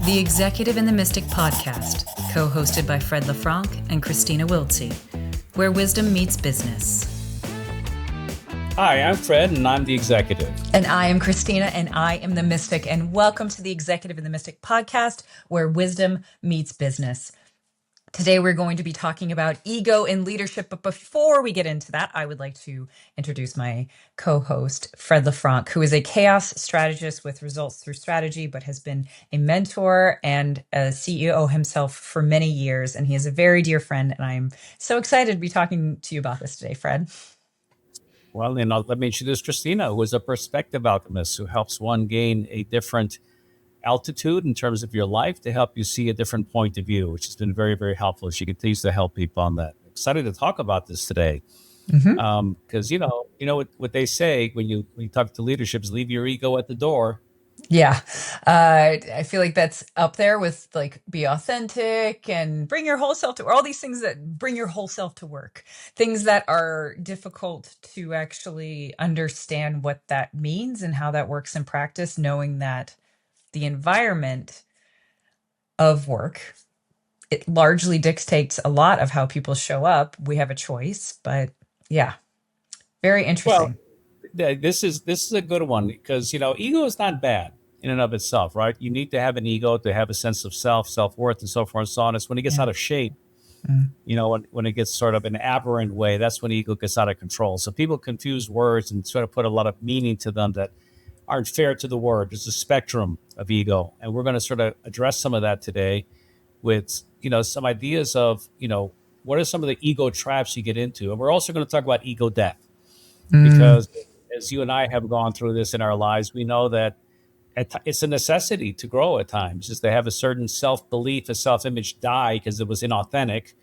The Executive and the Mystic podcast, co-hosted by Fred LeFranc and Kristina Wiltsee, where wisdom meets business. Hi, I'm Fred, and I'm the executive. And I am Kristina, and I am the mystic. And welcome to the Executive and the Mystic podcast, where wisdom meets business. Today, we're going to be talking about ego in leadership. But before we get into that, I would like to introduce my co-host, Fred LeFranc, who is a chaos strategist with results through strategy, but has been a mentor and a CEO himself for many years. And he is a very dear friend. And I'm so excited to be talking to you about this today, Fred. Well, let me introduce Kristina, who is a perspective alchemist who helps one gain a different altitude in terms of your life to help you see a different point of view, which has been very, very helpful. She continues to help people on that. Excited to talk about this today. Because what they say when you talk to leadership is leave your ego at the door. Yeah. I feel like that's up there with like be authentic and bring your whole self to all these things that bring your whole self to work, things that are difficult to actually understand what that means and how that works in practice, knowing that the environment of work, it largely dictates a lot of how people show up. We have a choice, but yeah, very interesting. Well, this is a good one because, ego is not bad in and of itself, right? You need to have an ego to have a sense of self-worth, and so forth and so on. It's when it gets out of shape, when it gets sort of an aberrant way, that's when ego gets out of control. So people confuse words and sort of put a lot of meaning to them that aren't fair to the word. There's a spectrum of ego. And we're going to sort of address some of that today with, some ideas of, what are some of the ego traps you get into? And we're also going to talk about ego death. Because as you and I have gone through this in our lives, we know that it's a necessity to grow at times, is to have a certain self-belief, a self-image die because it was inauthentic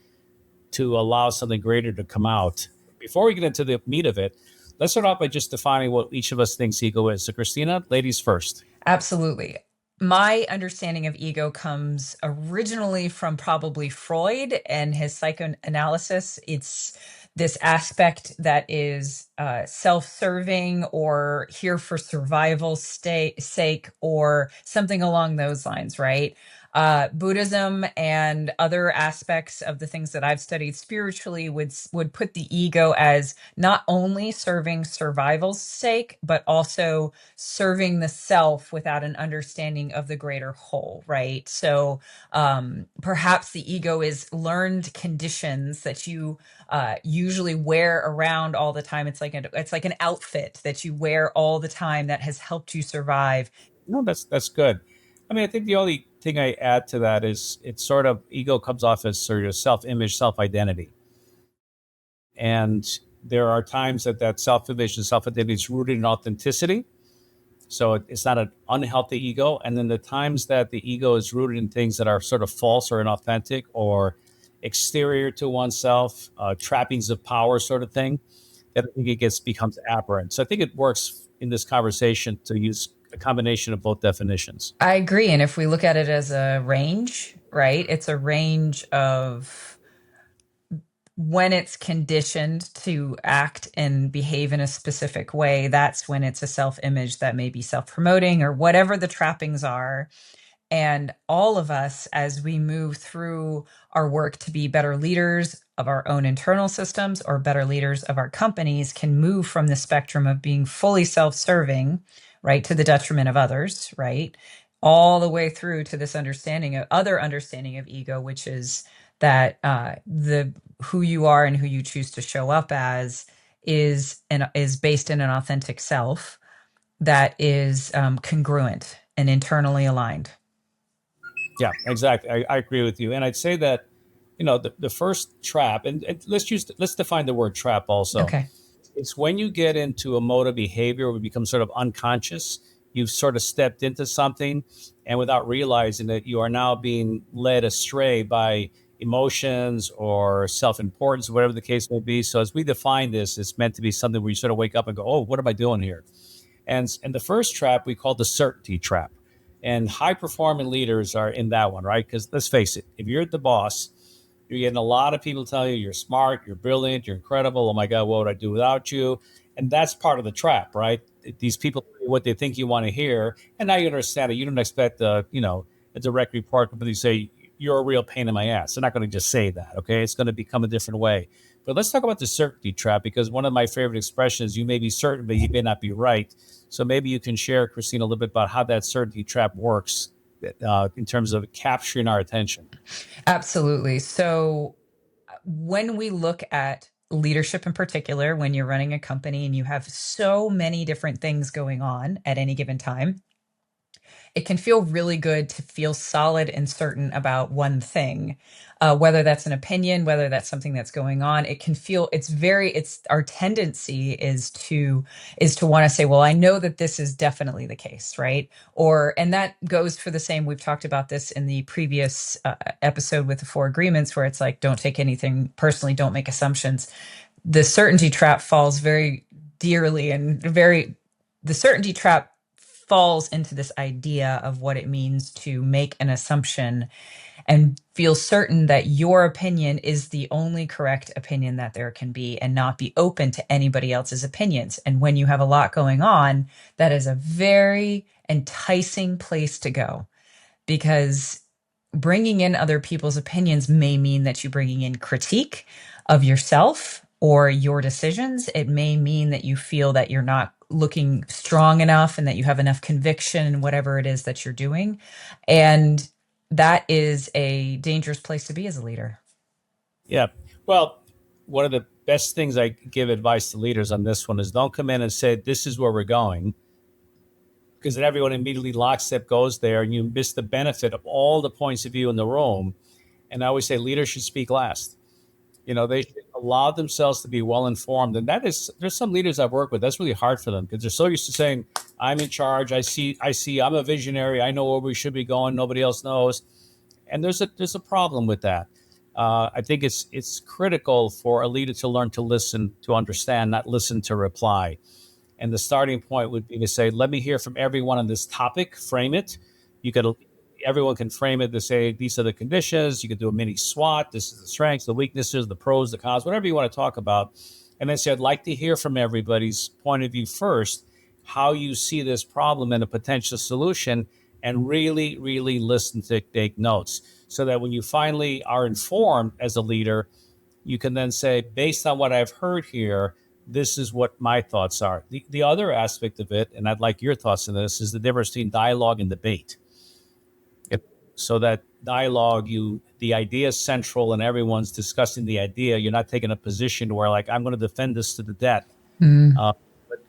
to allow something greater to come out. Before we get into the meat of it, let's start off by just defining what each of us thinks ego is. So Kristina, ladies first. Absolutely. My understanding of ego comes originally from probably Freud and his psychoanalysis. It's this aspect that is self-serving or here for survival's sake or something along those lines, right? Buddhism and other aspects of the things that I've studied spiritually would put the ego as not only serving survival's sake, but also serving the self without an understanding of the greater whole, right? So perhaps the ego is learned conditions that you usually wear around all the time. It's like an outfit that you wear all the time that has helped you survive. No, that's good. I mean, I think the only thing I add to that is it's sort of ego comes off as sort of self-image, self-identity. And there are times that self-image and self-identity is rooted in authenticity. So it's not an unhealthy ego. And then the times that the ego is rooted in things that are sort of false or inauthentic or exterior to oneself, trappings of power sort of thing, that I think it becomes aberrant. So I think it works in this conversation to use a combination of both definitions. I agree. And if we look at it as a range, right, it's a range of when it's conditioned to act and behave in a specific way, that's when it's a self-image that may be self-promoting or whatever the trappings are. And all of us, as we move through our work to be better leaders of our own internal systems or better leaders of our companies, can move from the spectrum of being fully self-serving, right, to the detriment of others, right, all the way through to this understanding of ego, which is that the who you are and who you choose to show up as is based in an authentic self that is congruent and internally aligned. Yeah, exactly. I agree with you. And I'd say that, the first trap, and let's define the word trap also. Okay. It's when you get into a mode of behavior where you become sort of unconscious, you've sort of stepped into something, and without realizing that you are now being led astray by emotions or self-importance, whatever the case may be. So as we define this, it's meant to be something where you sort of wake up and go, oh, what am I doing here? And the first trap we call the certainty trap. And high-performing leaders are in that one, right? Because let's face it, if you're the boss, you're getting a lot of people tell you you're smart, you're brilliant, you're incredible. Oh my God, what would I do without you? And that's part of the trap, right? These people, what they think you want to hear. And now you understand it. You don't expect a direct report, but they say, you're a real pain in my ass. They're not going to just say that, okay? It's going to become a different way. But let's talk about the certainty trap, because one of my favorite expressions, you may be certain, but you may not be right. So maybe you can share, Kristina, a little bit about how that certainty trap works in terms of capturing our attention. Absolutely. So when we look at leadership in particular, when you're running a company and you have so many different things going on at any given time, it can feel really good to feel solid and certain about one thing, whether that's an opinion, whether that's something that's going on. It can feel it's our tendency is to want to say, well, I know that this is definitely the case, right? And that goes for the same. We've talked about this in the previous episode with the 4 agreements, where it's like, don't take anything personally, don't make assumptions. The certainty trap falls very dearly and very the certainty trap falls into this idea of what it means to make an assumption and feel certain that your opinion is the only correct opinion that there can be, and not be open to anybody else's opinions. And when you have a lot going on, that is a very enticing place to go, because bringing in other people's opinions may mean that you're bringing in critique of yourself or your decisions. It may mean that you feel that you're not looking strong enough and that you have enough conviction in whatever it is that you're doing. And that is a dangerous place to be as a leader. Yeah. Well, one of the best things I give advice to leaders on this one is, don't come in and say, this is where we're going, because then everyone immediately lockstep goes there and you miss the benefit of all the points of view in the room. And I always say leaders should speak last. They should allow themselves to be well informed. And there's some leaders I've worked with, that's really hard for them, because they're so used to saying, I'm in charge. I see, I'm a visionary. I know where we should be going. Nobody else knows. And there's a problem with that. I think it's critical for a leader to learn to listen, to understand, not listen to reply. And the starting point would be to say, let me hear from everyone on this topic, frame it. Everyone can frame it to say, these are the conditions. You could do a mini SWOT. This is the strengths, the weaknesses, the pros, the cons, whatever you want to talk about. And then say, I'd like to hear from everybody's point of view first, how you see this problem and a potential solution, and really, really listen to take notes, so that when you finally are informed as a leader, you can then say, based on what I've heard here, this is what my thoughts are. The other aspect of it, and I'd like your thoughts on this, is the difference between dialogue and debate. So that dialogue, the idea is central and everyone's discussing the idea. You're not taking a position where, like, I'm going to defend this to the death. But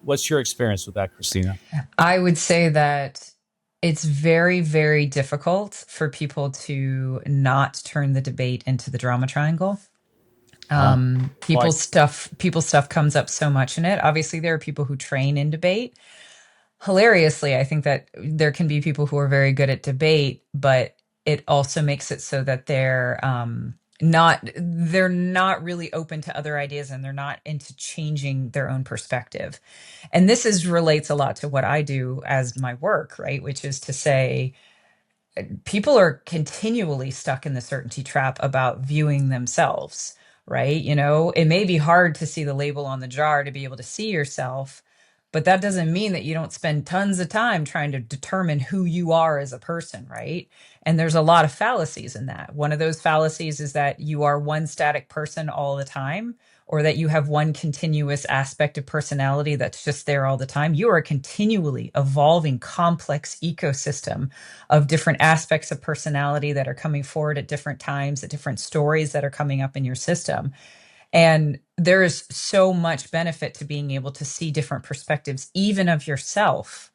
what's your experience with that, Kristina? I would say that it's very, very difficult for people to not turn the debate into the drama triangle. People's stuff comes up so much in it. Obviously, there are people who train in debate. Hilariously, I think that there can be people who are very good at debate, but it also makes it so that they're not really open to other ideas, and they're not into changing their own perspective. And this relates a lot to what I do as my work, right? Which is to say, people are continually stuck in the certainty trap about viewing themselves, right? It may be hard to see the label on the jar to be able to see yourself, but that doesn't mean that you don't spend tons of time trying to determine who you are as a person, right? And there's a lot of fallacies in that. One of those fallacies is that you are one static person all the time, or that you have one continuous aspect of personality that's just there all the time. You are a continually evolving, complex ecosystem of different aspects of personality that are coming forward at different times, at different stories that are coming up in your system. And there is so much benefit to being able to see different perspectives, even of yourself,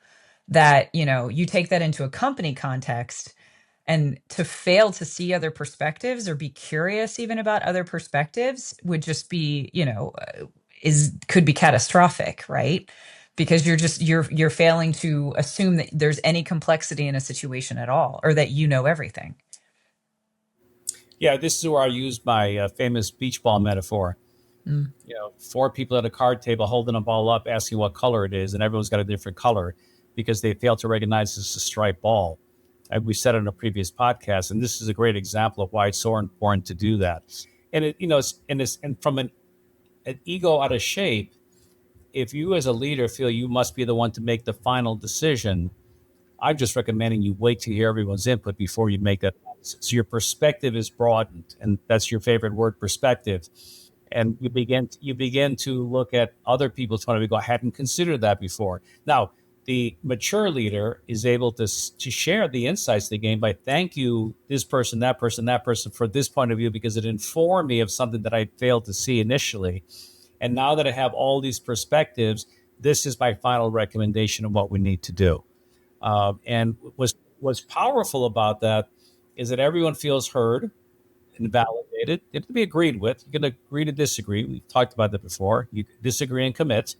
that, you take that into a company context, and to fail to see other perspectives or be curious even about other perspectives would just be, could be catastrophic, right? Because you're failing to assume that there's any complexity in a situation at all, or that you know everything. Yeah, this is where I use my famous beach ball metaphor. 4 people at a card table holding a ball up, asking what color it is, and everyone's got a different color because they fail to recognize it's a striped ball. We said it in a previous podcast, and this is a great example of why it's so important to do that. And and from an ego out of shape, if you as a leader feel you must be the one to make the final decision, I'm just recommending you wait to hear everyone's input before you make that. So your perspective is broadened, and that's your favorite word, perspective. And you begin to look at other people's point of view. Go, I hadn't considered that before. Now, the mature leader is able to share the insights they gain by thank you this person, that person for this point of view because it informed me of something that I failed to see initially. And now that I have all these perspectives, this is my final recommendation of what we need to do. And what's powerful about that is that everyone feels heard and validated. It to be agreed with. You can agree to disagree. We've talked about that before. You disagree and commit.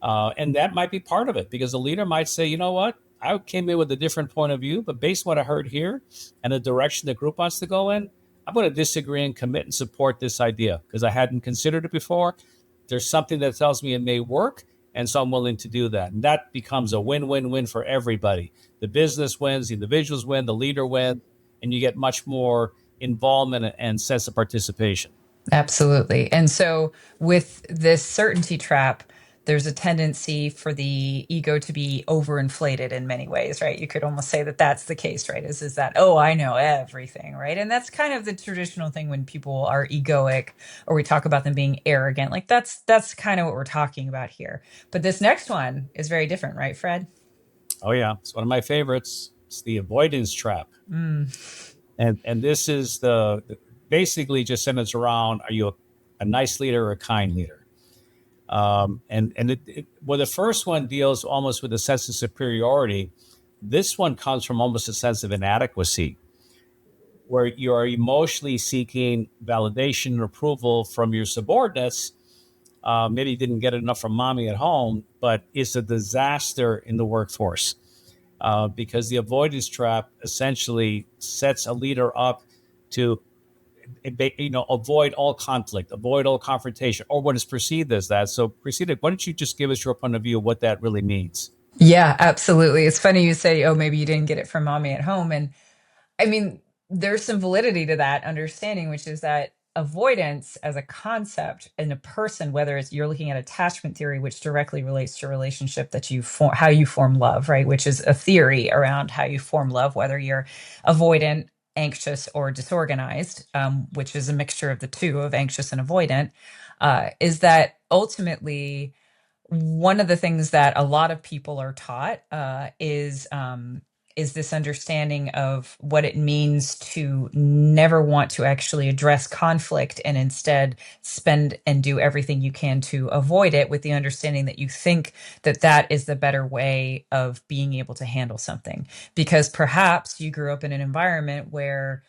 And that might be part of it because the leader might say, you know what? I came in with a different point of view, but based on what I heard here and the direction the group wants to go in, I'm going to disagree and commit and support this idea because I hadn't considered it before. There's something that tells me it may work, and so I'm willing to do that. And that becomes a win-win-win for everybody. The business wins, the individuals win, the leader wins, and you get much more involvement and sense of participation. Absolutely. And so with this certainty trap, there's a tendency for the ego to be overinflated in many ways, right? You could almost say that that's the case, right? Is that, oh, I know everything, right? And that's kind of the traditional thing when people are egoic or we talk about them being arrogant. Like that's kind of what we're talking about here. But this next one is very different, right, Fred? Oh yeah, it's one of my favorites. It's the avoidance trap. Mm. And this is basically just centers around are you a nice leader or a kind leader? Well, the first one deals almost with a sense of superiority. This one comes from almost a sense of inadequacy, where you are emotionally seeking validation and approval from your subordinates. Maybe you didn't get enough from mommy at home, but it's a disaster in the workforce because the avoidance trap essentially sets a leader up to avoid all conflict, avoid all confrontation, or what is perceived as that. So, Christina, why don't you just give us your point of view of what that really means? Yeah, absolutely. It's funny you say, oh, maybe you didn't get it from mommy at home. And I mean, there's some validity to that understanding, which is that avoidance as a concept in a person, whether it's you're looking at attachment theory, which directly relates to relationship that you form, how you form love, right? Which is a theory around how you form love, whether you're avoidant, anxious, or disorganized, which is a mixture of the two of anxious and avoidant, is that ultimately one of the things that a lot of people are taught is this understanding of what it means to never want to actually address conflict and instead spend and do everything you can to avoid it, with the understanding that you think that that is the better way of being able to handle something, because perhaps you grew up in an environment where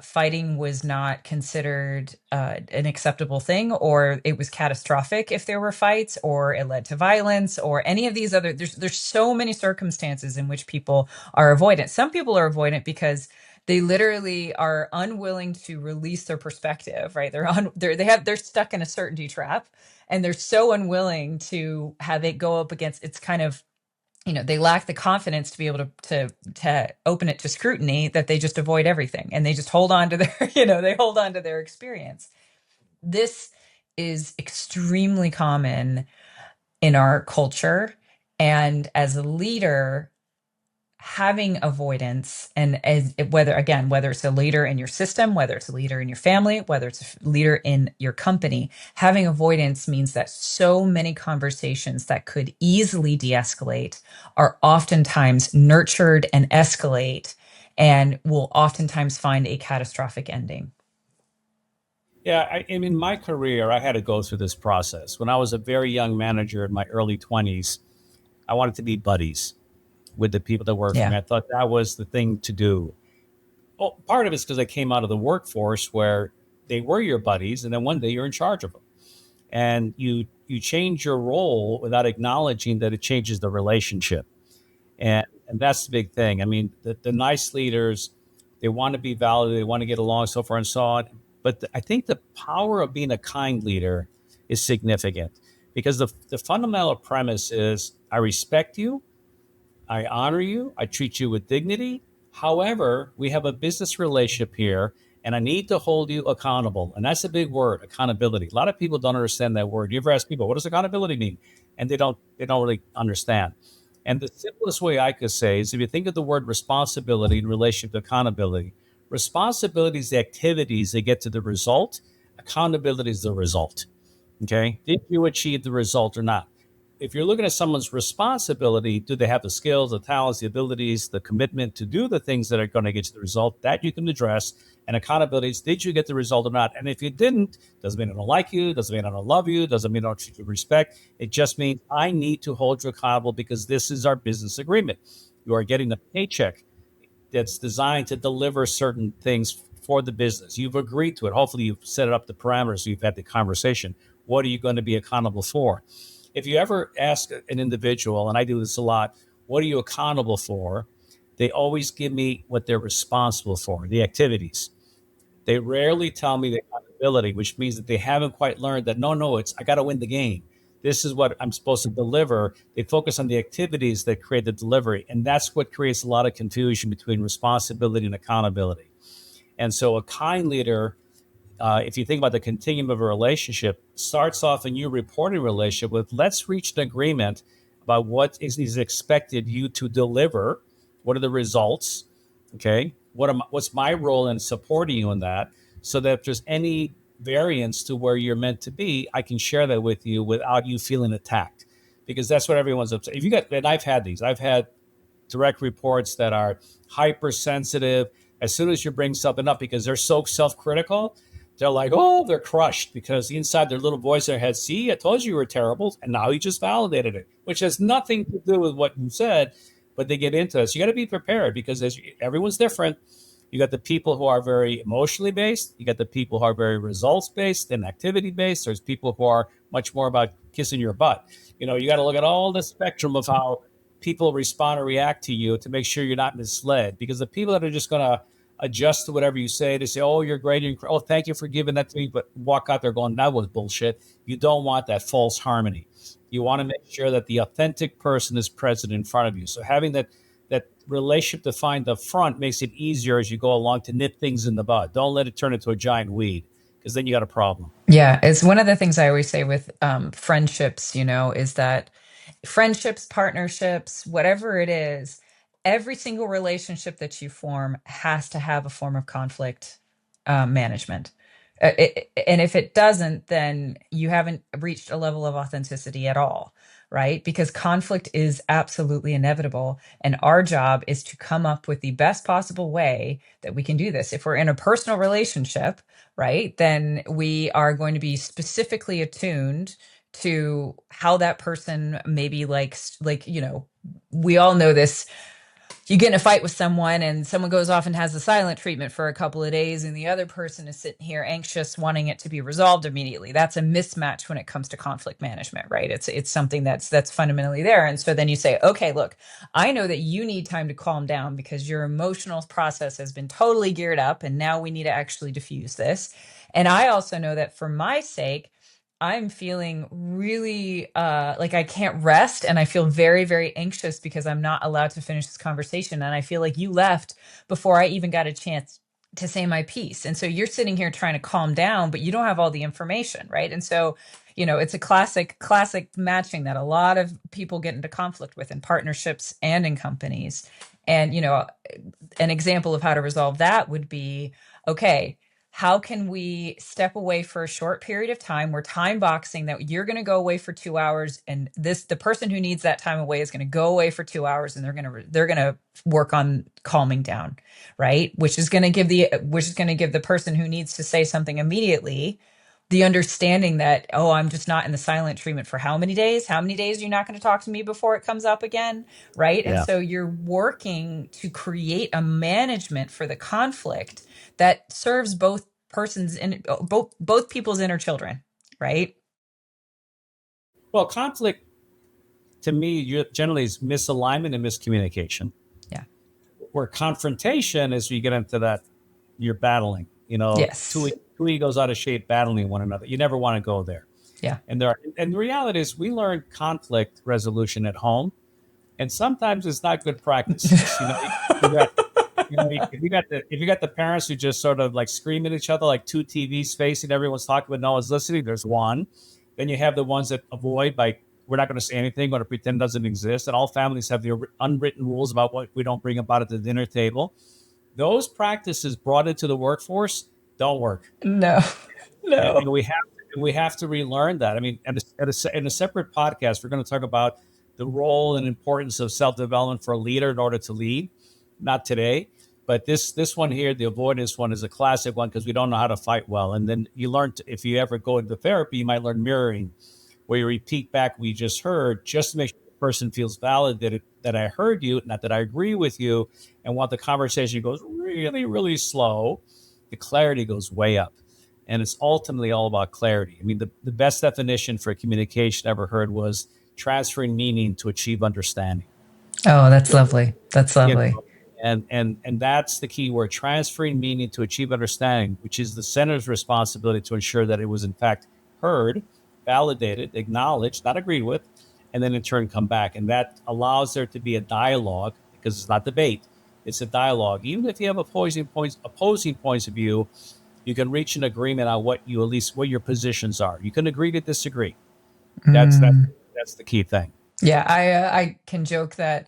fighting was not considered an acceptable thing, or it was catastrophic if there were fights, or it led to violence, or any of these other. There's so many circumstances in which people are avoidant. Some people are avoidant because they literally are unwilling to release their perspective. Right? They're stuck in a certainty trap, and they're so unwilling to have it go up against. It's kind of, they lack the confidence to be able to open it to scrutiny, that they just avoid everything and they just hold on to their they hold on to their experience. This is extremely common in our culture, and as a leader, having avoidance, and as whether it's a leader in your system, whether it's a leader in your family, whether it's a leader in your company, having avoidance means that so many conversations that could easily de-escalate are oftentimes nurtured and escalate, and will oftentimes find a catastrophic ending. Yeah, in my career, I had to go through this process. When I was a very young manager in my early 20s, I wanted to be buddies with the people that worked for Yeah. me. I thought that was the thing to do. Well, part of it's because I came out of the workforce where they were your buddies, and then one day you're in charge of them, and you change your role without acknowledging that it changes the relationship, and that's the big thing. I mean, the nice leaders, they want to be validated, they want to get along, so far and so on. But I think the power of being a kind leader is significant because the fundamental premise is I respect you, I honor you, I treat you with dignity. However, we have a business relationship here, and I need to hold you accountable. And that's a big word, accountability. A lot of people don't understand that word. You ever ask people, what does accountability mean? And they don't really understand. And the simplest way I could say is if you think of the word responsibility in relation to accountability, responsibility is the activities that get to the result, accountability is the result. Okay. Did you achieve the result or not? If you're looking at someone's responsibility, do they have the skills, the talents, the abilities, the commitment to do the things that are going to get you the result? That you can address. And accountability is, did you get the result or not? And if you didn't, doesn't mean I don't like you, doesn't mean I don't love you, doesn't mean I don't treat you with respect. It just means I need to hold you accountable because this is our business agreement. You are getting a paycheck that's designed to deliver certain things for the business. You've agreed to it. Hopefully, you've set it up the parameters. So you've had the conversation. What are you going to be accountable for? If you ever ask an individual, and I do this a lot, what are you accountable for? They always give me what they're responsible for, the activities. They rarely tell me the accountability, which means that they haven't quite learned that no, it's I got to win the game. This is what I'm supposed to deliver. They focus on the activities that create the delivery. And that's what creates a lot of confusion between responsibility and accountability. And so a kind leader, if you think about the continuum of a relationship, starts off a new reporting relationship with let's reach an agreement about what is expected you to deliver. What are the results? Okay. What's my role in supporting you in that? So that if there's any variance to where you're meant to be, I can share that with you without you feeling attacked. Because that's what everyone's upset. If you got, and I've had these, I've had direct reports that are hypersensitive. As soon as you bring something up, because they're so self-critical, they're like, oh, they're crushed because inside their little voice in their head, see, I told you were terrible, and now you just validated it, which has nothing to do with what you said, but they get into it. So you got to be prepared because everyone's different. You got the people who are very emotionally based. You got the people who are very results based and activity based. There's people who are much more about kissing your butt. You got to look at all the spectrum of how people respond or react to you to make sure you're not misled. Because the people that are just going to adjust to whatever you say, they say, oh, you're great. Oh, thank you for giving that to me. But walk out there going, that was bullshit. You don't want that false harmony. You want to make sure that the authentic person is present in front of you. So having that relationship defined up front makes it easier as you go along to nip things in the bud. Don't let it turn into a giant weed because then you got a problem. Yeah, it's one of the things I always say with friendships, is that friendships, partnerships, whatever it is, every single relationship that you form has to have a form of conflict management. And if it doesn't, then you haven't reached a level of authenticity at all, right? Because conflict is absolutely inevitable. And our job is to come up with the best possible way that we can do this. If we're in a personal relationship, right, then we are going to be specifically attuned to how that person maybe likes, we all know this. You get in a fight with someone and someone goes off and has the silent treatment for a couple of days and the other person is sitting here anxious, wanting it to be resolved immediately. That's a mismatch when it comes to conflict management, right? It's something that's fundamentally there. And so then you say, okay, look, I know that you need time to calm down because your emotional process has been totally geared up and now we need to actually diffuse this. And I also know that for my sake, I'm feeling really like I can't rest and I feel very, very anxious because I'm not allowed to finish this conversation. And I feel like you left before I even got a chance to say my piece. And so you're sitting here trying to calm down, but you don't have all the information, right? And so, it's a classic matching that a lot of people get into conflict with in partnerships and in companies. And, an example of how to resolve that would be, okay, how can we step away for a short period of time? We're time boxing that you're going to go away for 2 hours, and the person who needs that time away is going to go away for 2 hours, and they're going to work on calming down, right? Which is going to give the person who needs to say something immediately the understanding that, oh, I'm just not in the silent treatment for how many days? How many days are you not going to talk to me before it comes up again, right? And Yeah. so you're working to create a management for the conflict that serves both people's inner children, right? Well, conflict to me generally is misalignment and miscommunication. Yeah. Where confrontation is you get into that, you're battling, Yes. two egos out of shape battling one another. You never want to go there. Yeah. And the reality is we learn conflict resolution at home, and sometimes it's not good practice. You got, if you got the parents who just sort of like scream at each other like two TVs facing, everyone's talking but no one's listening. There's one. Then you have the ones that avoid by we're not going to say anything, going to pretend it doesn't exist. And all families have the unwritten rules about what we don't bring about at the dinner table. Those practices brought into the workforce don't work. No, no. And we have to relearn that. I mean, in a separate podcast, we're going to talk about the role and importance of self development for a leader in order to lead. Not today, but this one here, the avoidance one, is a classic one because we don't know how to fight well. And then you learn if you ever go into therapy, you might learn mirroring, where you repeat back what you just heard, just to make sure the person feels validated that I heard you, not that I agree with you, and while the conversation goes really, really slow, the clarity goes way up. And it's ultimately all about clarity. I mean, the best definition for communication I ever heard was transferring meaning to achieve understanding. Oh, that's lovely. That's You lovely. know, and that's the key word, transferring meaning to achieve understanding, which is the center's responsibility to ensure that it was in fact heard, validated, acknowledged, not agreed with, and then in turn come back. And that allows there to be a dialogue, because it's not debate, it's a dialogue. Even if you have opposing points of view, you can reach an agreement on what your positions are. You can agree to disagree. That's Mm. that's the key thing. Yeah, I can joke that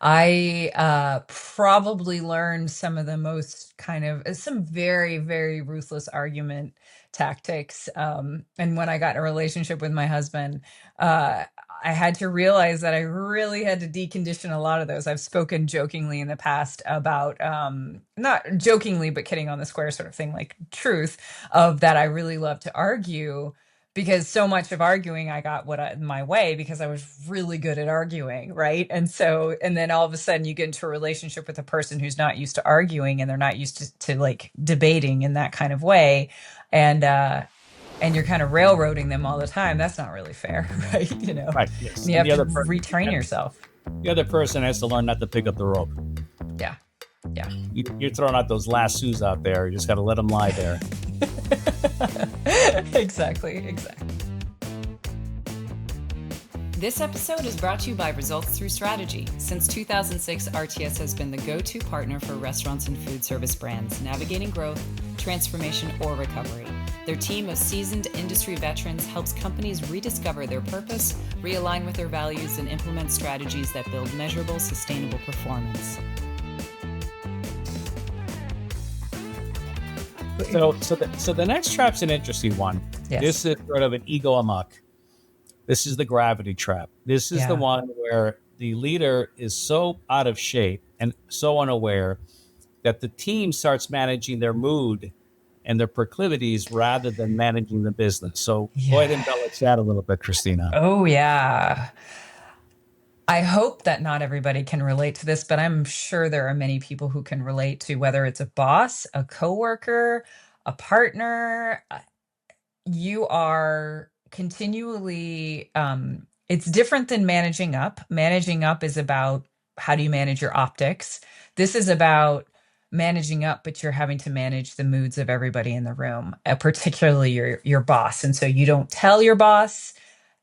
I probably learned some of the most kind of some very, very ruthless argument tactics. And when I got in a relationship with my husband, uh, I had to realize that I really had to decondition a lot of those. I've spoken jokingly in the past about, not jokingly, but kidding on the square sort of thing, like truth of that I really love to argue because so much of arguing I got my way because I was really good at arguing, right? And so and then all of a sudden you get into a relationship with a person who's not used to arguing and they're not used to like debating in that kind of way, and you're kind of railroading them all the time. That's not really fair, right? Right. And Yes. you And have to retrain yourself. the other person has to learn not to pick up the rope. Yeah, yeah. You're throwing out those lassos out there. You just got to let them lie there. Exactly. This episode is brought to you by Results Through Strategy. Since 2006, RTS has been the go-to partner for restaurants and food service brands navigating growth, transformation, or recovery. Their team of seasoned industry veterans helps companies rediscover their purpose, realign with their values, and implement strategies that build measurable, sustainable performance. So the next trap's an interesting one. Yes. This is sort of an ego amok. This is the gravity trap. This is the one where the leader is so out of shape and so unaware that the team starts managing their mood and their proclivities rather than managing the business. So go ahead and embellish that a little bit, Kristina. Oh, yeah. I hope that not everybody can relate to this, but I'm sure there are many people who can relate to whether it's a boss, a coworker, a partner. You are continually, it's different than managing up. Managing up is about how do you manage your optics. This is about managing up, but you're having to manage the moods of everybody in the room, particularly your boss. And so you don't tell your boss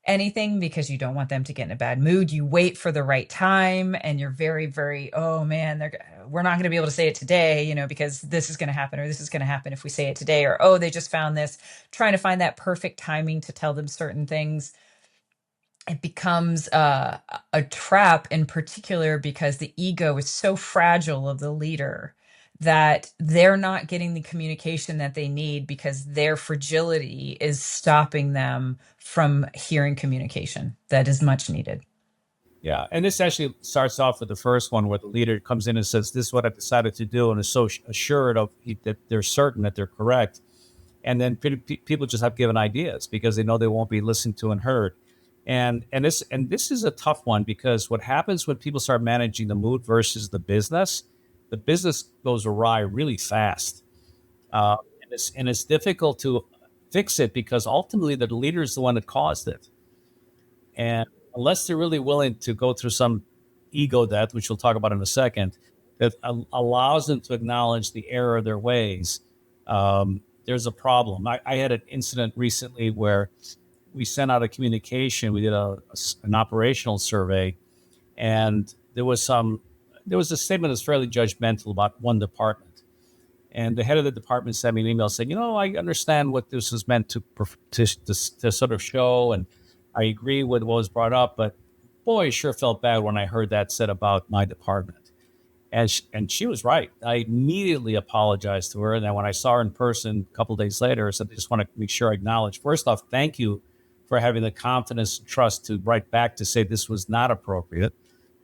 anything because you don't want them to get in a bad mood. You wait for the right time and you're very, very, oh man, we're not going to be able to say it today, because this is going to happen or this is going to happen if we say it today, or, oh, they just found this, trying to find that perfect timing to tell them certain things. It becomes a trap in particular because the ego is so fragile of the leader that they're not getting the communication that they need because their fragility is stopping them from hearing communication that is much needed. Yeah. And this actually starts off with the first one where the leader comes in and says, this is what I decided to do, and is so assured of that they're certain that they're correct. And then people just have given ideas because they know they won't be listened to and heard. And this is a tough one because what happens when people start managing the mood versus the business goes awry really fast. And it's difficult to fix it because ultimately the leader is the one that caused it. And unless they're really willing to go through some ego death, which we'll talk about in a second, that allows them to acknowledge the error of their ways, there's a problem. I had an incident recently where we sent out a communication. We did an operational survey, and there was a statement that's fairly judgmental about one department. And the head of the department sent me an email saying, I understand what this was meant to sort of show, and I agree with what was brought up, but boy, I sure felt bad when I heard that said about my department. And she was right. I immediately apologized to her. And then when I saw her in person a couple of days later, I said, I just want to make sure I acknowledge, first off, thank you for having the confidence and trust to write back to say this was not appropriate.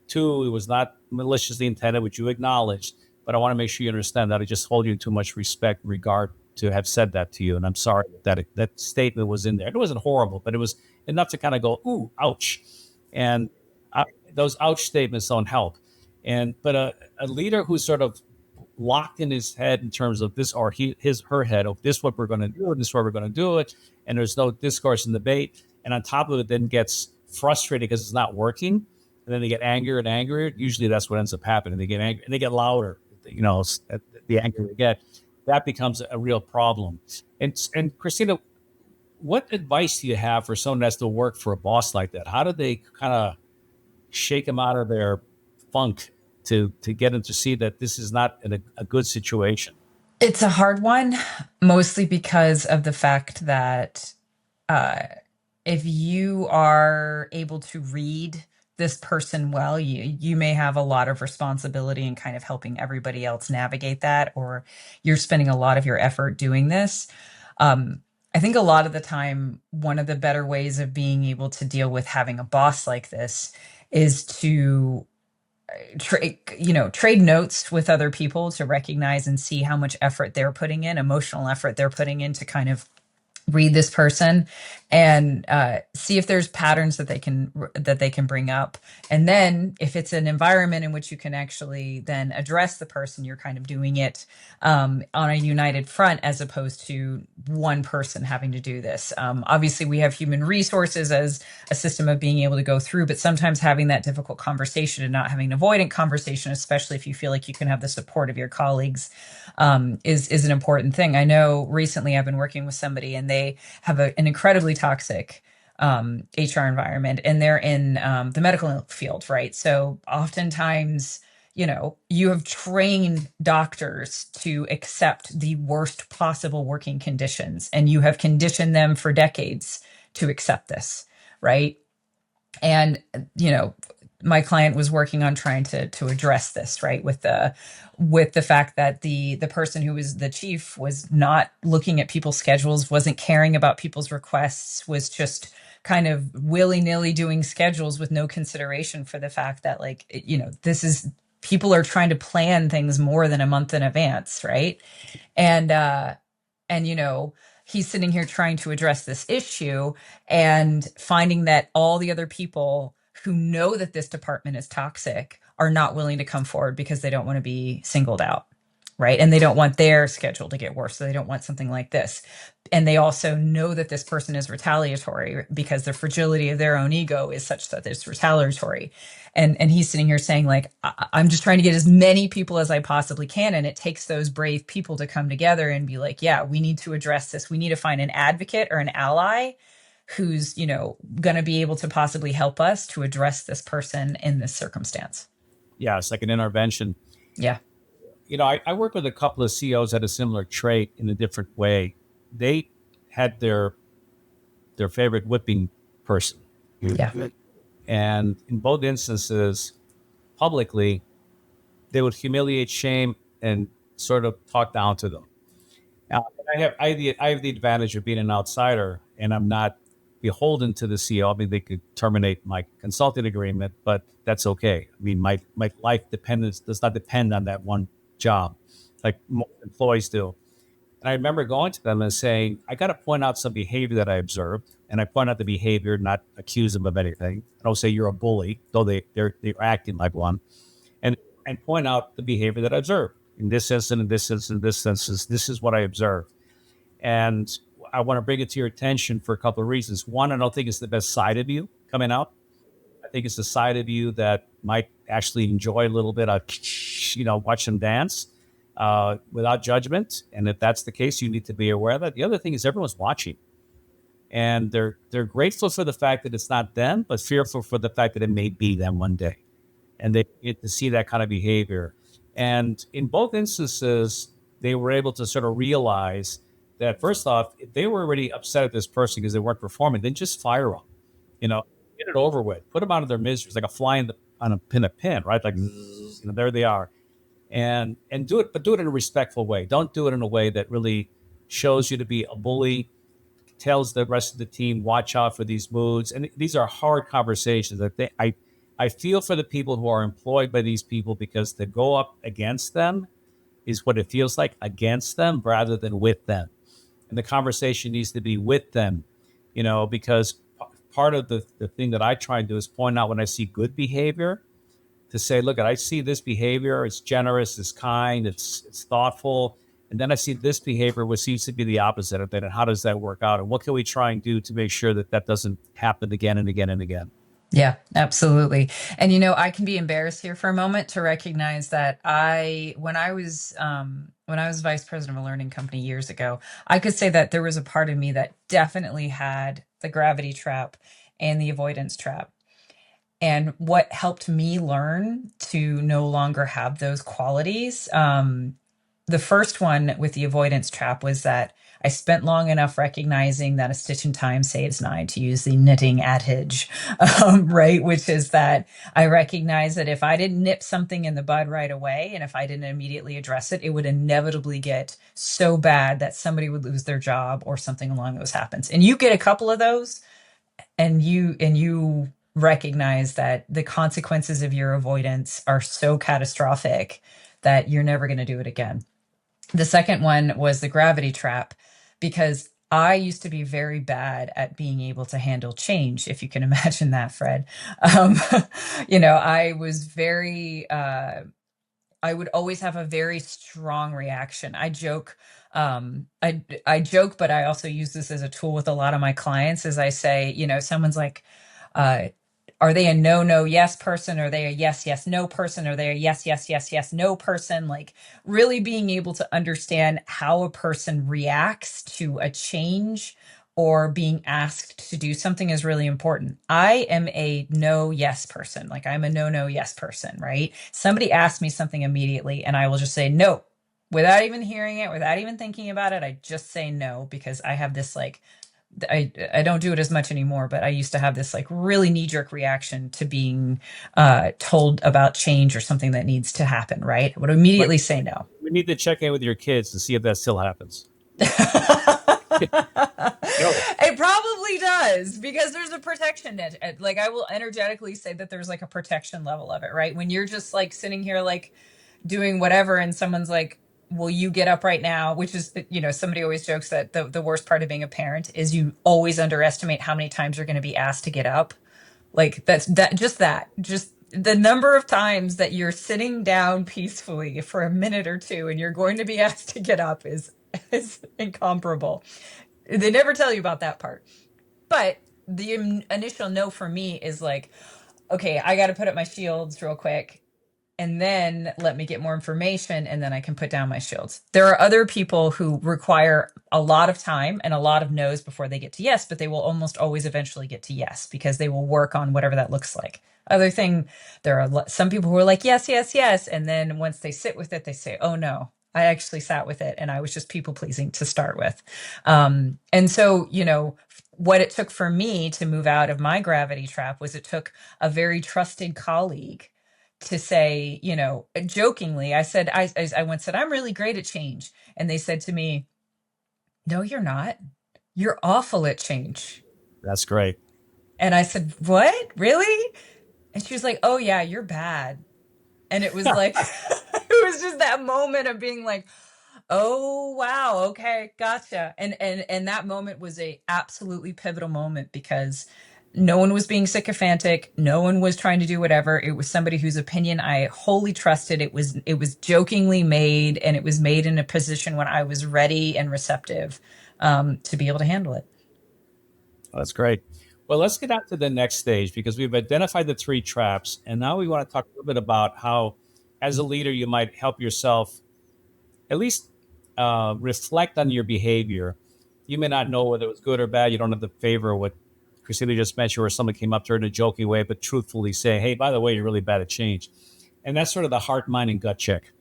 Two, it was not maliciously intended, which you acknowledged. But I want to make sure you understand that I just hold you in too much respect and regard to have said that to you. And I'm sorry that statement was in there. It wasn't horrible, but it was enough to kind of go, ooh, ouch. And those ouch statements don't help. But a leader who's sort of locked in his head in terms of this, or her head of this, what we're going to do, this, what we're going to do it, and there's no discourse and debate, and on top of it, then gets frustrated because it's not working, and then they get angrier and angrier. Usually, that's what ends up happening. They get angry and they get louder. The angrier they get, that becomes a real problem. And Kristina, what advice do you have for someone that has to work for a boss like that? How do they kind of shake them out of their funk to get them to see that this is not a good situation? It's a hard one, mostly because of the fact that if you are able to read this person well, you may have a lot of responsibility in kind of helping everybody else navigate that, or you're spending a lot of your effort doing this. I think a lot of the time, one of the better ways of being able to deal with having a boss like this is to trade notes with other people to recognize and see how much effort they're putting in, emotional effort they're putting in to kind of read this person, and see if there's patterns that they can bring up. And then if it's an environment in which you can actually then address the person, you're kind of doing it on a united front, as opposed to one person having to do this. Obviously, we have human resources as a system of being able to go through, but sometimes having that difficult conversation and not having an avoidant conversation, especially if you feel like you can have the support of your colleagues, is an important thing. I know recently I've been working with somebody, and they have an incredibly toxic HR environment, and they're in the medical field, right? So oftentimes, you have trained doctors to accept the worst possible working conditions, and you have conditioned them for decades to accept this, right? And, my client was working on trying to address this, right? With the fact that the person who was the chief was not looking at people's schedules, wasn't caring about people's requests, was just kind of willy-nilly doing schedules with no consideration for the fact that, this is, people are trying to plan things more than a month in advance, right? And he's sitting here trying to address this issue and finding that all the other people who know that this department is toxic are not willing to come forward because they don't want to be singled out, right? And they don't want their schedule to get worse. So they don't want something like this. And they also know that this person is retaliatory because the fragility of their own ego is such that it's retaliatory. And he's sitting here saying, I'm just trying to get as many people as I possibly can. And it takes those brave people to come together and be like, yeah, we need to address this. We need to find an advocate or an ally who's, going to be able to possibly help us to address this person in this circumstance. Yeah, it's like an intervention. Yeah. I work with a couple of CEOs that had a similar trait in a different way. They had their favorite whipping person. Yeah. And in both instances, publicly, they would humiliate, shame, and sort of talk down to them. Now, I have the advantage of being an outsider, and I'm not beholden to the CEO. I mean, they could terminate my consulting agreement, but that's okay. I mean, my life does not depend on that one job like most employees do. And I remember going to them and saying, I got to point out some behavior that I observed. And I point out the behavior, not accuse them of anything. I don't say you're a bully, though they're acting like one. And point out the behavior that I observed. In this instance, in this instance, in this instance, this is what I observed. And I want to bring it to your attention for a couple of reasons. One, I don't think it's the best side of you coming out. I think it's the side of you that might actually enjoy a little bit of, watch them dance without judgment. And if that's the case, you need to be aware of that. The other thing is everyone's watching. And they're grateful for the fact that it's not them, but fearful for the fact that it may be them one day. And they get to see that kind of behavior. And in both instances, they were able to sort of realize that, first off, if they were already upset at this person because they weren't performing, then just fire them. Get it over with. Put them out of their misery. It's like a fly on a pin, right? Like, there they are. And do it, but do it in a respectful way. Don't do it in a way that really shows you to be a bully, tells the rest of the team, watch out for these moods. And these are hard conversations. I feel for the people who are employed by these people, because to go up against them is what it feels like, against them rather than with them. And the conversation needs to be with them, because part of the thing that I try and do is point out when I see good behavior, to say, look, I see this behavior, it's generous, it's kind, it's thoughtful. And then I see this behavior, which seems to be the opposite of that. And how does that work out? And what can we try and do to make sure that that doesn't happen again and again and again? Yeah, absolutely. And I can be embarrassed here for a moment to recognize that when I was vice president of a learning company years ago, I could say that there was a part of me that definitely had the gravity trap and the avoidance trap. And what helped me learn to no longer have those qualities, the first one with the avoidance trap was that I spent long enough recognizing that a stitch in time saves nine, to use the knitting adage, right? Which is that I recognize that if I didn't nip something in the bud right away, and if I didn't immediately address it, it would inevitably get so bad that somebody would lose their job or something along those happens. And you get a couple of those, and you recognize that the consequences of your avoidance are so catastrophic that you're never going to do it again. The second one was the gravity trap, because I used to be very bad at being able to handle change, if you can imagine that, Fred. I was very, I would always have a very strong reaction. I joke, I joke, but I also use this as a tool with a lot of my clients. As I say, someone's like, are they a no yes person? Are they a yes no person? Are they a yes no person? Like, really being able to understand how a person reacts to a change or being asked to do something is really important. I am a no yes person. Like, I'm a no yes person, right? Somebody asks me something immediately and I will just say no without even hearing it, without even thinking about it. I just say no, because I have this I don't do it as much anymore, but I used to have this really knee-jerk reaction to being told about change or something that needs to happen, right? I would immediately say no. We need to check in with your kids to see if that still happens. It probably does, because there's a protection net. I will energetically say that there's a protection level of it, right? When you're just sitting here doing whatever, and someone's like, will you get up right now? Which is, somebody always jokes that the worst part of being a parent is you always underestimate how many times you're going to be asked to get up. Just the number of times that you're sitting down peacefully for a minute or two and you're going to be asked to get up is incomparable. They never tell you about that part. But the initial no for me is okay, I got to put up my shields real quick, and then let me get more information, and then I can put down my shields. There are other people who require a lot of time and a lot of no's before they get to yes, but they will almost always eventually get to yes, because they will work on whatever that looks like. Other thing, there are some people who are like, yes, yes, yes. And then once they sit with it, they say, oh no, I actually sat with it and I was just people pleasing to start with. And so, what it took for me to move out of my gravity trap was it took a very trusted colleague to say, jokingly, I once said, I'm really great at change. And they said to me, no, you're not. You're awful at change. That's great. And I said, what? Really? And she was like, oh yeah, you're bad. And it was it was just that moment of being like, oh wow, okay, gotcha. And that moment was a absolutely pivotal moment, because no one was being sycophantic. No one was trying to do whatever. It was somebody whose opinion I wholly trusted. It was jokingly made, and it was made in a position when I was ready and receptive to be able to handle it. Oh, that's great. Well, let's get on to the next stage, because we've identified the three traps, and now we want to talk a little bit about how, as a leader, you might help yourself at least reflect on your behavior. You may not know whether it was good or bad. You don't have the favor of what Kristina just mentioned, where someone came up to her in a joking way, but truthfully say, hey, by the way, you're really bad at change. And that's sort of the heart, mind, and gut check,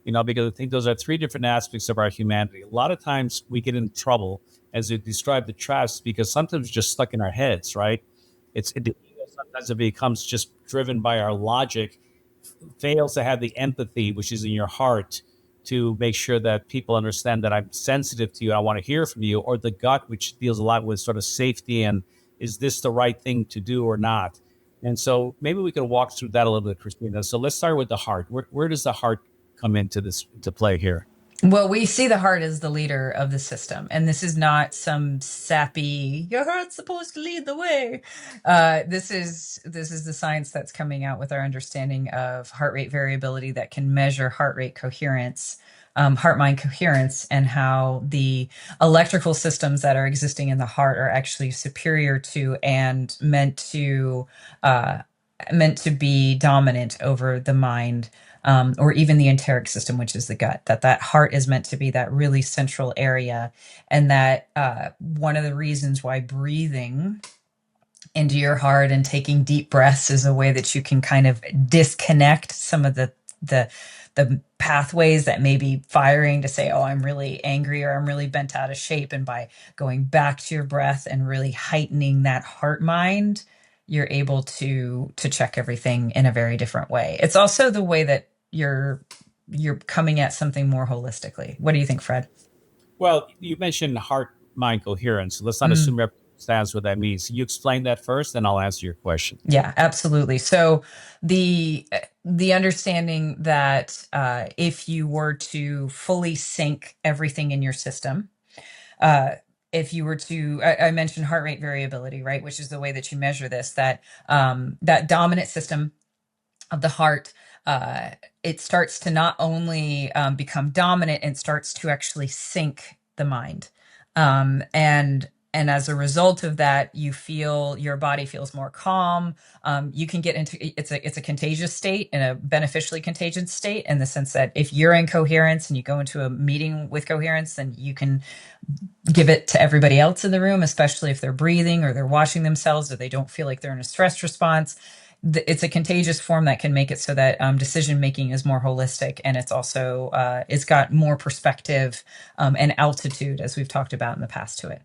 because I think those are three different aspects of our humanity. A lot of times we get in trouble, as you described the traps, because sometimes we're just stuck in our heads, right? The ego sometimes it becomes just driven by our logic, fails to have the empathy, which is in your heart, to make sure that people understand that I'm sensitive to you. I want to hear from you, or the gut, which deals a lot with sort of safety and is this the right thing to do or not? And so maybe we can walk through that a little bit, Kristina. So let's start with the heart. Where does the heart come into play here? Well, we see the heart as the leader of the system, and this is not some sappy "your heart's supposed to lead the way." This is the science that's coming out with our understanding of heart rate variability that can measure heart rate coherence, heart mind coherence, and how the electrical systems that are existing in the heart are actually superior to and meant to be dominant over the mind, or even the enteric system, which is the gut. That heart is meant to be that really central area, and that one of the reasons why breathing into your heart and taking deep breaths is a way that you can kind of disconnect some of the pathways that may be firing to say, oh, I'm really angry or I'm really bent out of shape. And by going back to your breath and really heightening that heart mind, you're able to check everything in a very different way. It's also the way that you're coming at something more holistically. What do you think, Fred? Well, you mentioned heart mind coherence. Let's not assume everyone understands what that means. You explain that first, and I'll answer your question. Yeah, absolutely. So the understanding that if you were to fully sync everything in your system, if you were to, I mentioned heart rate variability, right, which is the way that you measure this, that that dominant system of the heart, it starts to not only become dominant, it starts to actually sync the mind, and as a result of that, your body feels more calm. You can get into it's a contagious state and a beneficially contagious state, in the sense that if you're in coherence and you go into a meeting with coherence, then you can give it to everybody else in the room, especially if they're breathing or they're washing themselves or they don't feel like they're in a stress response. It's a contagious form that can make it so that decision making is more holistic, and it's also it's got more perspective and altitude, as we've talked about in the past, to it.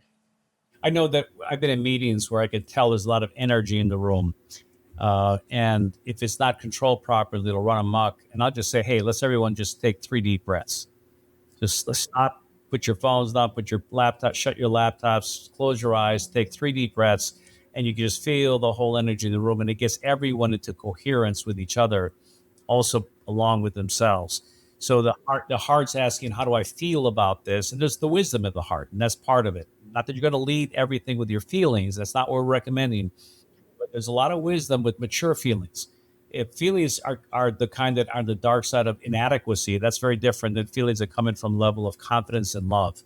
I know that I've been in meetings where I could tell there's a lot of energy in the room. And if it's not controlled properly, it'll run amok. And I'll just say, hey, let's everyone just take 3 deep breaths. Let's stop, put your phones down, put your laptop, shut your laptops, close your eyes, take 3 deep breaths, and you can just feel the whole energy in the room. And it gets everyone into coherence with each other, also along with themselves. So the heart's asking, how do I feel about this? And there's the wisdom of the heart, and that's part of it. Not that you're going to lead everything with your feelings. That's not what we're recommending. But there's a lot of wisdom with mature feelings. If feelings are the kind that are the dark side of inadequacy, that's very different than feelings that come in from level of confidence and love,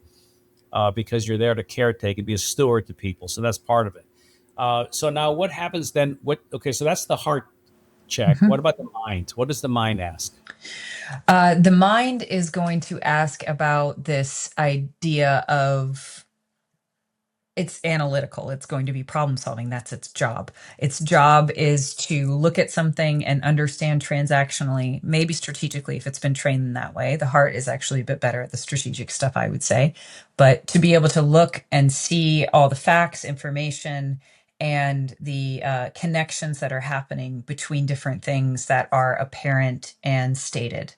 because you're there to caretake and be a steward to people. So that's part of it. So now what happens then? Okay, so that's the heart check. What about the mind? What does the mind ask? The mind is going to ask about this idea of, it's analytical. It's going to be problem solving. That's its job. Its job is to look at something and understand transactionally, maybe strategically, if it's been trained in that way. The heart is actually a bit better at the strategic stuff, I would say. But to be able to look and see all the facts, information, and the connections that are happening between different things that are apparent and stated.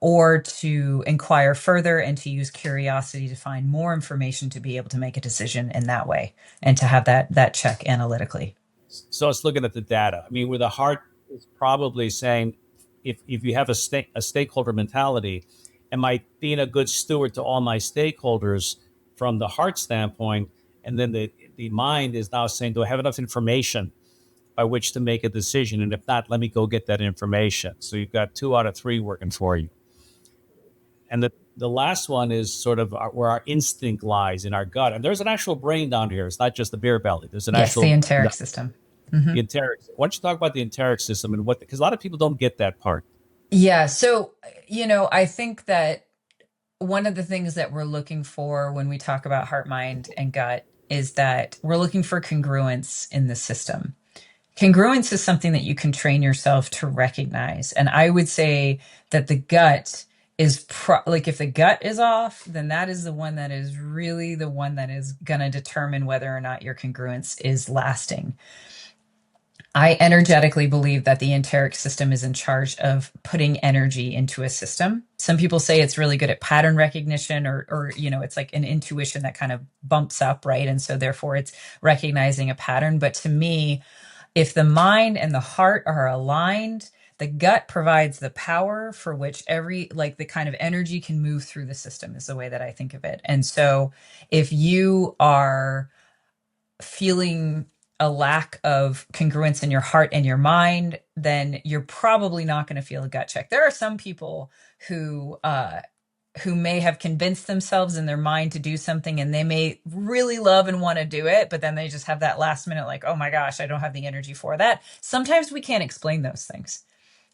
Or to inquire further and to use curiosity to find more information to be able to make a decision in that way, and to have that check analytically. So it's looking at the data. I mean, where the heart is probably saying, if you have a stakeholder mentality, am I being a good steward to all my stakeholders from the heart standpoint? And then the mind is now saying, do I have enough information by which to make a decision? And if not, let me go get that information. So you've got 2 out of 3 working for you. And the last one is sort of where our instinct lies, in our gut. And there's an actual brain down here. It's not just the beer belly. There's an actual... the enteric system. The enteric. Why don't you talk about the enteric system and because a lot of people don't get that part. Yeah. So, I think that one of the things that we're looking for when we talk about heart, mind, and gut is that we're looking for congruence in the system. Congruence is something that you can train yourself to recognize. And I would say that the gut is like if the gut is off, then that is the one that is really the one that is going to determine whether or not your congruence is lasting. I energetically believe that the enteric system is in charge of putting energy into a system. Some people say it's really good at pattern recognition, or it's like an intuition that kind of bumps up, right? And so therefore it's recognizing a pattern. But to me, if the mind and the heart are aligned, the gut provides the power for which the kind of energy can move through the system, is the way that I think of it. And so if you are feeling a lack of congruence in your heart and your mind, then you're probably not going to feel a gut check. There are some people who may have convinced themselves in their mind to do something, and they may really love and want to do it, but then they just have that last minute, like, oh my gosh, I don't have the energy for that. Sometimes we can't explain those things.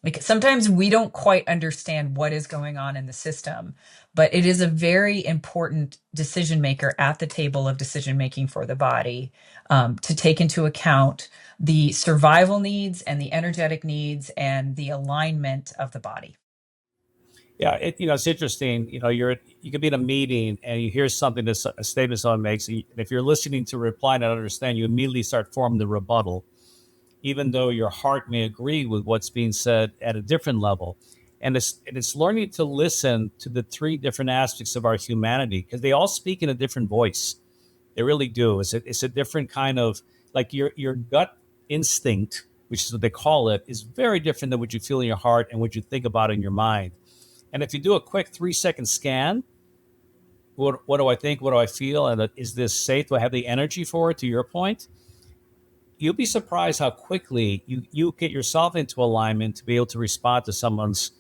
Like sometimes we don't quite understand what is going on in the system, but it is a very important decision maker at the table of decision making for the body, to take into account the survival needs and the energetic needs and the alignment of the body. Yeah, it's interesting. You could be in a meeting and you hear something that a statement someone makes, and if you're listening to reply and not understand, you immediately start forming the rebuttal, even though your heart may agree with what's being said at a different level. And it's learning to listen to the three different aspects of our humanity, because they all speak in a different voice. They really do. It's a different kind of, like your gut instinct, which is what they call it, is very different than what you feel in your heart and what you think about in your mind. And if you do a quick 3-second scan, what do I think? What do I feel? And is this safe? Do I have the energy for it? To your point, you'll be surprised how quickly you get yourself into alignment to be able to respond to someone's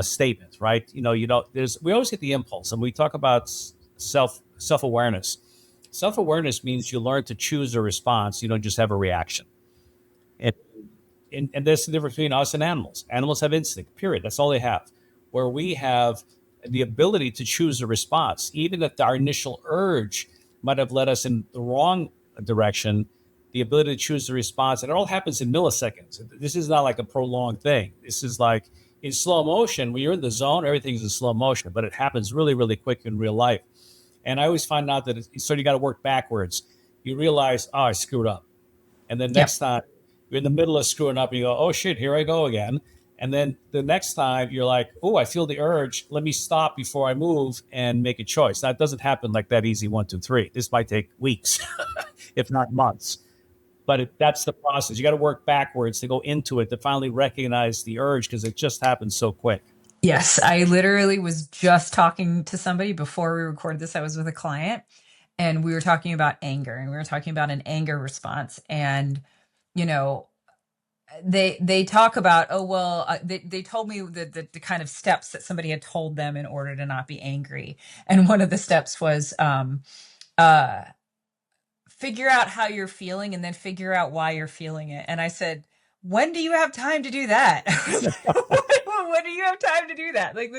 statement, right? We always get the impulse, and we talk about self-awareness. Self-awareness means you learn to choose a response. You don't just have a reaction. And that's the difference between us and animals. Animals have instinct, period. That's all they have. Where we have the ability to choose a response, even if our initial urge might have led us in the wrong direction, the ability to choose the response, and it all happens in milliseconds. This is not like a prolonged thing. This is like in slow motion. When you're in the zone, everything's in slow motion, but it happens really, really quick in real life. And I always find out that so you got to work backwards. You realize, oh, I screwed up. And then next time you're in the middle of screwing up, and you go, oh shit, here I go again. And then the next time you're like, oh, I feel the urge. Let me stop before I move and make a choice. Now, it doesn't happen like that easy 1, 2, 3. This might take weeks, if not months. But that's the process. You got to work backwards to go into it, to finally recognize the urge, because it just happens so quick. Yes, I literally was just talking to somebody before we recorded this. I was with a client, and we were talking about anger, and we were talking about an anger response. And, they talk about, oh, well, they told me the kind of steps that somebody had told them in order to not be angry. And one of the steps was, figure out how you're feeling and then figure out why you're feeling it. And I said, when do you have time to do that? When do you have time to do that? Like,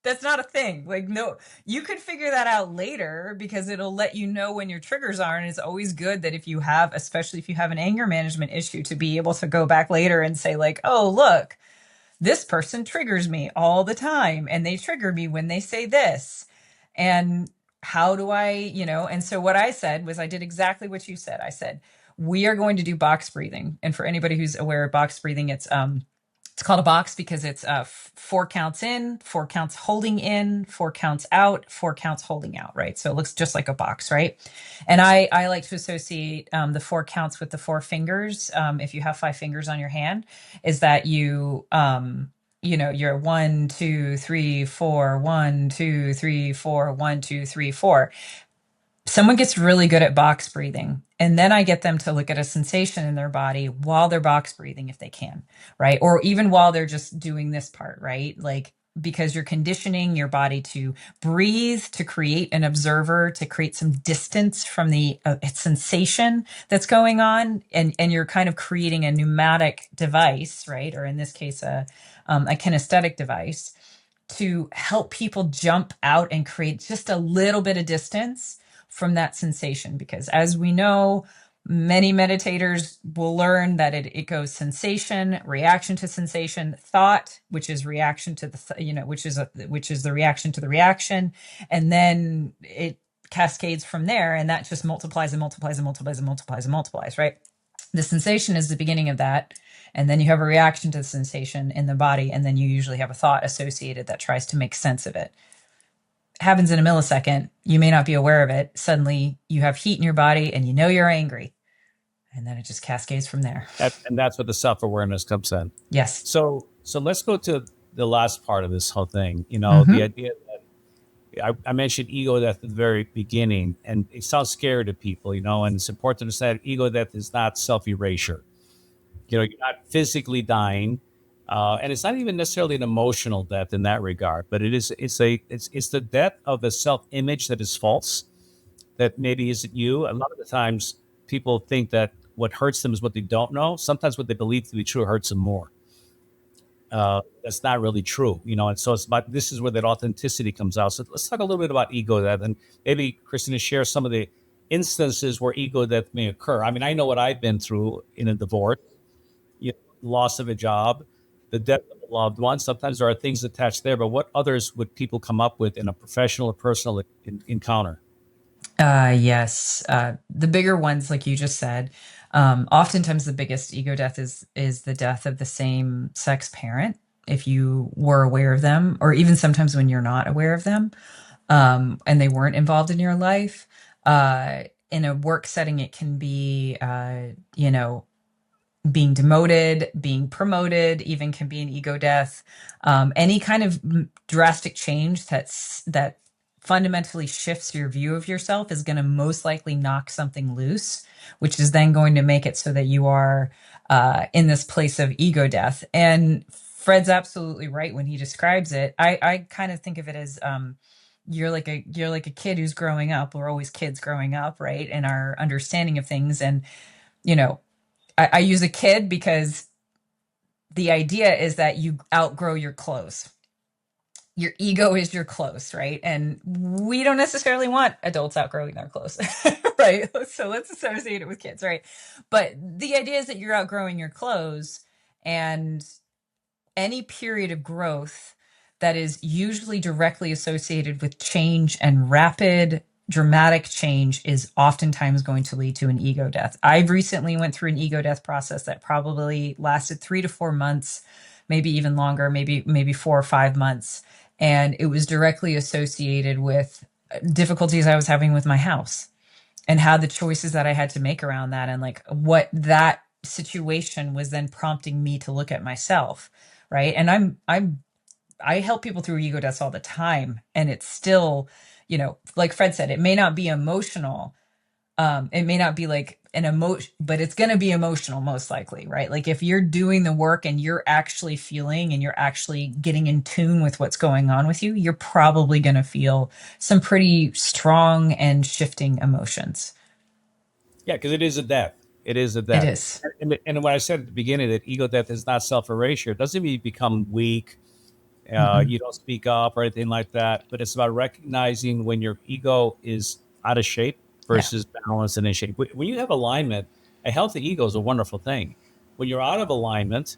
that's not a thing. Like, no, you could figure that out later, because it'll let you know when your triggers are. And it's always good that especially if you have an anger management issue, to be able to go back later and say, like, oh, look, this person triggers me all the time, and they trigger me when they say this. And how do I, and so what I said was, I did exactly what you said. I said, we are going to do box breathing. And for anybody who's aware of box breathing, it's called a box because it's 4 counts in, 4 counts holding in, 4 counts out, 4 counts holding out, right? So it looks just like a box, right? And I like to associate the 4 counts with the 4 fingers. If you have 5 fingers on your hand, is that you're 1, 2, 3, 4, 1, 2, 3, 4, 1, 2, 3, 4. Someone gets really good at box breathing, and then I get them to look at a sensation in their body while they're box breathing, if they can, right? Or even while they're just doing this part, right? Like, because you're conditioning your body to breathe, to create an observer, to create some distance from the sensation that's going on. And you're kind of creating a pneumatic device, right? Or in this case, a kinesthetic device, to help people jump out and create just a little bit of distance from that sensation. Because as we know, Many meditators will learn that it goes sensation, reaction to sensation, thought, which is reaction to which is the reaction to the reaction, and then it cascades from there, and that just multiplies and multiplies and multiplies and multiplies and multiplies, right? The sensation is the beginning of that, and then you have a reaction to the sensation in the body, and then you usually have a thought associated that tries to make sense of it. Happens in a millisecond. You may not be aware of it. Suddenly you have heat in your body and you know you're angry. And then it just cascades from there. And that's what the self-awareness comes in. Yes. So let's go to the last part of this whole thing. The idea that I mentioned ego death at the very beginning, and it sounds scary to people, and it's important to understand ego death is not self-erasure. You're not physically dying. And it's not even necessarily an emotional death in that regard, but it's the death of a self-image that is false, that maybe isn't you. A lot of the times people think that what hurts them is what they don't know. Sometimes what they believe to be true hurts them more. That's not really true, and so this is where that authenticity comes out. So let's talk a little bit about ego death, and maybe Kristina share some of the instances where ego death may occur. I mean, I know what I've been through in a divorce, loss of a job, the death of a loved one. Sometimes there are things attached there, but what others would people come up with in a professional or personal encounter? Yes. The bigger ones, like you just said, oftentimes the biggest ego death is the death of the same sex parent, if you were aware of them, or even sometimes when you're not aware of them, and they weren't involved in your life. In a work setting, it can be, being demoted, being promoted, even can be an ego death. Any kind of drastic change that fundamentally shifts your view of yourself is going to most likely knock something loose, which is then going to make it so that you are in this place of ego death. And Fred's absolutely right when he describes it. I kind of think of it as you're like a kid who's growing up. We're always kids growing up, right? And our understanding of things. And I use a kid because the idea is that you outgrow your clothes. Your ego is your clothes, right? And we don't necessarily want adults outgrowing their clothes, right? So let's associate it with kids, right? But the idea is that you're outgrowing your clothes, and any period of growth that is usually directly associated with change and rapid dramatic change is oftentimes going to lead to an ego death. I recently went through an ego death process that probably lasted 3 to 4 months, maybe even longer, maybe 4 or 5 months. And it was directly associated with difficulties I was having with my house and how the choices that I had to make around that, and like what that situation was then prompting me to look at myself. Right. And I help people through ego deaths all the time. And it's still, like Fred said, it may not be emotional. It may not be like an emotion, but it's going to be emotional most likely, right? Like if you're doing the work and you're actually feeling and you're actually getting in tune with what's going on with you, you're probably going to feel some pretty strong and shifting emotions. Yeah, because it is a death. It is a death. It is. And when I said at the beginning that ego death is not self-erasure, it doesn't mean you become weak. You don't speak up or anything like that, but it's about recognizing when your ego is out of shape versus balanced and in shape. When you have alignment, a healthy ego is a wonderful thing. When you're out of alignment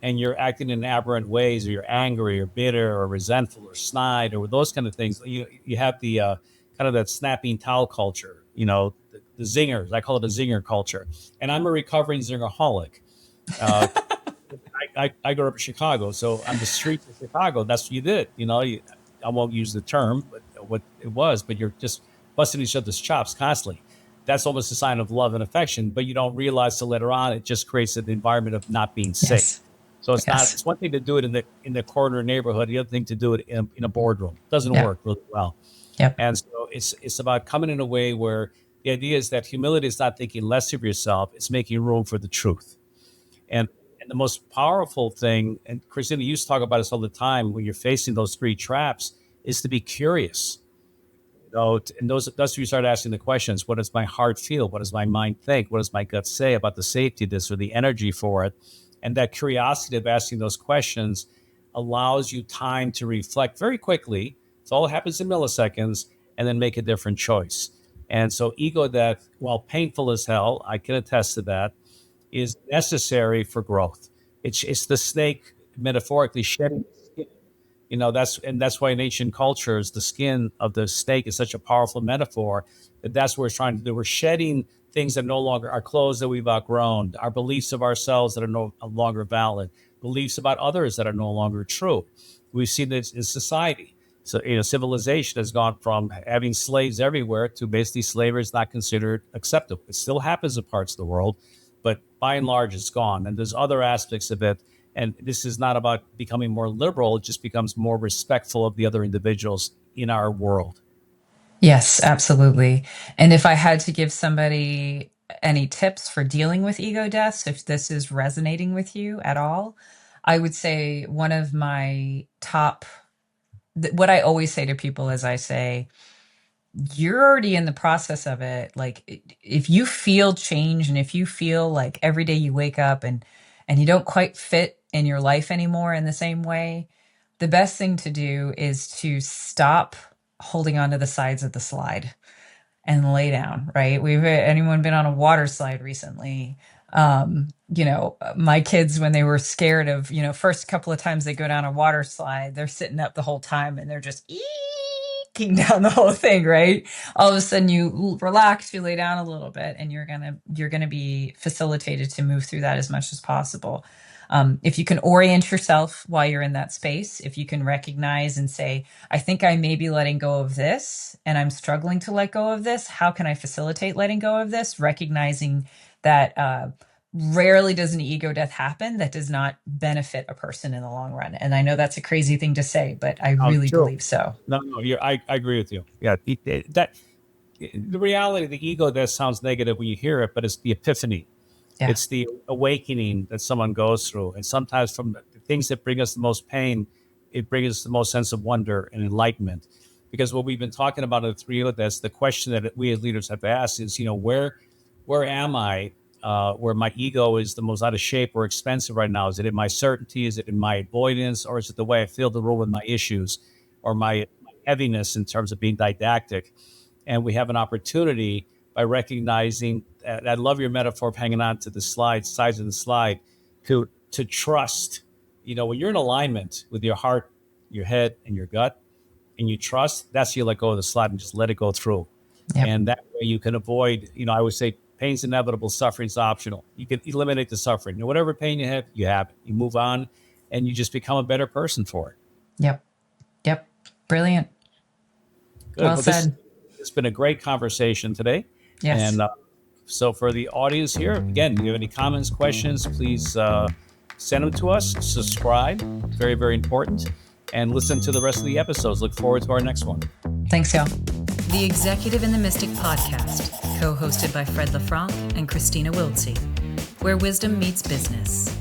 and you're acting in aberrant ways, or you're angry or bitter or resentful or snide or those kind of things, you have the kind of that snapping towel culture, the zingers. I call it a zinger culture. And I'm a recovering zingerholic. I grew up in Chicago, so on the streets of Chicago, that's what you did. I won't use the term, but what it was, but you're just busting each other's chops constantly. That's almost a sign of love and affection, but you don't realize till later on, it just creates an environment of not being safe. Yes. So it's one thing to do it in the corner neighborhood, the other thing to do it in a boardroom. It doesn't work really well. Yep. And so it's about coming in a way where the idea is that humility is not thinking less of yourself, it's making room for the truth. And the most powerful thing, and Kristina used to talk about this all the time, when you're facing those 3 traps, is to be curious. And that's where you start asking the questions: what does my heart feel? What does my mind think? What does my gut say about the safety of this or the energy for it? And that curiosity of asking those questions allows you time to reflect very quickly. It all happens in milliseconds, and then make a different choice. And so ego death, while painful as hell, I can attest to that, is necessary for growth. It's the snake metaphorically shedding skin. That's why in ancient cultures, the skin of the snake is such a powerful metaphor. That's what we're trying to do. We're shedding things that no longer are clothes that we've outgrown, our beliefs of ourselves that are no longer valid, beliefs about others that are no longer true. We've seen this in society. So, civilization has gone from having slaves everywhere to basically slavery is not considered acceptable. It still happens in parts of the world, but by and large, it's gone. And there's other aspects of it. And this is not about becoming more liberal. It just becomes more respectful of the other individuals in our world. Yes, absolutely. And if I had to give somebody any tips for dealing with ego deaths, if this is resonating with you at all, I would say one of my what I always say to people is I say, you're already in the process of it. Like if you feel change and if you feel like every day you wake up and you don't quite fit in your life anymore in the same way, the best thing to do is to stop holding onto the sides of the slide and lay down, right? Anyone been on a water slide recently? My kids, when they were scared of, first couple of times they go down a water slide, they're sitting up the whole time and they're just eeking down the whole thing, right? All of a sudden you relax, you lay down a little bit, and you're gonna be facilitated to move through that as much as possible. If you can orient yourself while you're in that space, if you can recognize and say, I think I may be letting go of this and I'm struggling to let go of this. How can I facilitate letting go of this? Recognizing that rarely does an ego death happen that does not benefit a person in the long run. And I know that's a crazy thing to say, but I really believe so. No, I agree with you. Yeah, the reality, the ego death sounds negative when you hear it, but it's the epiphany. Yeah. It's the awakening that someone goes through. And sometimes from the things that bring us the most pain, it brings us the most sense of wonder and enlightenment. Because what we've been talking about in the three of this, the question that we as leaders have to ask is, where am I? Where my ego is the most out of shape or expensive right now? Is it in my certainty? Is it in my avoidance? Or is it the way I feel to roll with my issues or my heaviness in terms of being didactic? And we have an opportunity by recognizing, I love your metaphor of hanging on to the sides of the slide, to trust. When you're in alignment with your heart, your head, and your gut, and you trust, that's you let go of the slide and just let it go through. Yep. And that way you can avoid, I would say pain's inevitable, suffering's optional. You can eliminate the suffering. Whatever pain you have it. You move on, and you just become a better person for it. Yep. Brilliant. Good. Well said. It's been a great conversation today. Yes. And so for the audience here, again, if you have any comments, questions, please send them to us. Subscribe. Very, very important. And listen to the rest of the episodes. Look forward to our next one. Thanks, y'all. The Executive and the Mystic podcast, co-hosted by LeFranc and Kristina Wiltsee, where wisdom meets business.